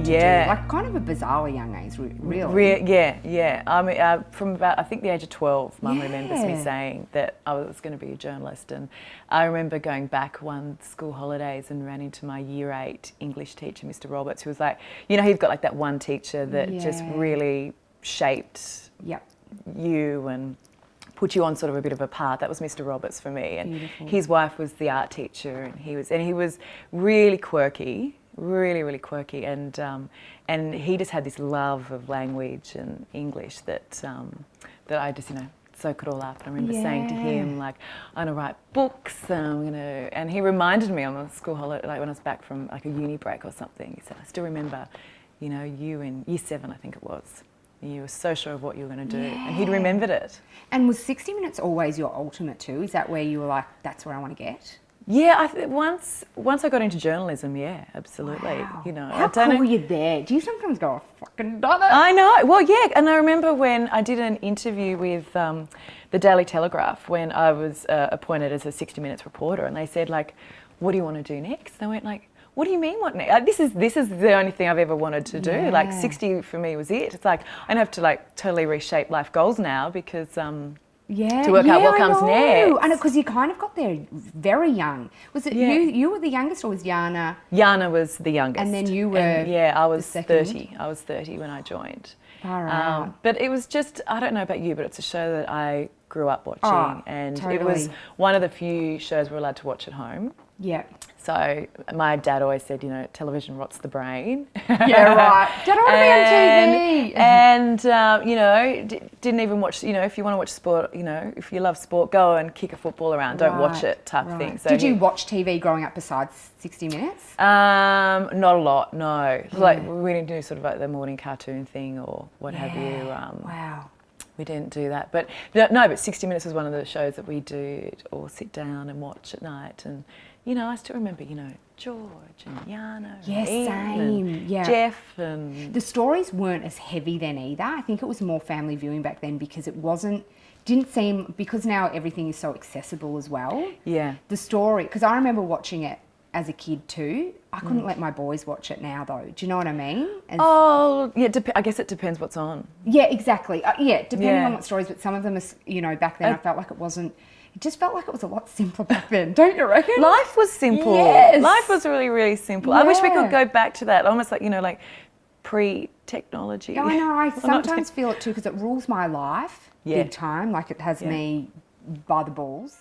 to do. Like kind of a bizarrely young age, really. Yeah. I mean, from about, I think the age of 12, Mum remembers me saying that I was going to be a journalist. And I remember going back one school holidays and ran into my year 8 English teacher, Mr. Roberts, who was like, you know, he's got like that one teacher that just really shaped you and put you on sort of a bit of a path. That was Mr. Roberts for me. And his wife was the art teacher, and he was really quirky, really quirky, and he just had this love of language and English that I just, you know, soak it all up. And I remember saying to him, like, I'm gonna write books, and he reminded me on a school holiday, like when I was back from like a uni break or something. He said, I still remember, you know, you in year 7, I think it was. You were so sure of what you were going to do, and he'd remembered it. And was 60 Minutes always your ultimate too? Is that where you were like, that's where I want to get? Yeah, once I got into journalism, yeah, absolutely. Wow. You know, how cool were you there? Do you sometimes go, I fucking done it? I know. Well, yeah, and I remember when I did an interview with the Daily Telegraph when I was appointed as a 60 Minutes reporter, and they said like, what do you want to do next? And I went like, what do you mean, what next? This is the only thing I've ever wanted to do. Like 60 for me was it. It's like, I don't have to like totally reshape life goals now because to work out what comes next. And because you kind of got there very young. Was it you were the youngest, or was Yana? Yana was the youngest. And then you were I was 30. I was 30 when I joined. Far out. But it was just, I don't know about you, but it's a show that I grew up watching. And totally. It was one of the few shows we're allowed to watch at home. Yeah. So my dad always said, you know, television rots the brain. Yeah, right. Don't want to be on TV. And, you know, didn't even watch, you know, if you want to watch sport, you know, if you love sport, go and kick a football around. Don't watch it type thing. So did you watch TV growing up besides 60 Minutes? Not a lot, no. Like we didn't do sort of like the morning cartoon thing or what have you. Wow. We didn't do that. But no, but 60 Minutes was one of the shows that we did or sit down and watch at night. And, you know, I still remember, you know, George and Yana and Ian and Jeff. And the stories weren't as heavy then either. I think it was more family viewing back then because didn't seem, because now everything is so accessible as well. Yeah. The story, because I remember watching it as a kid too. I couldn't let my boys watch it now though. Do you know what I mean? I guess it depends what's on. Yeah, exactly. Depending on what stories, but some of them, you know, back then I felt like it just felt like it was a lot simpler back then, don't you reckon? Life was simple. Yes. Life was really, really simple. I wish we could go back to that, almost like, you know, like pre-technology. Yeah, I know. I sometimes feel it too because it rules my life big time. Like it has me by the balls.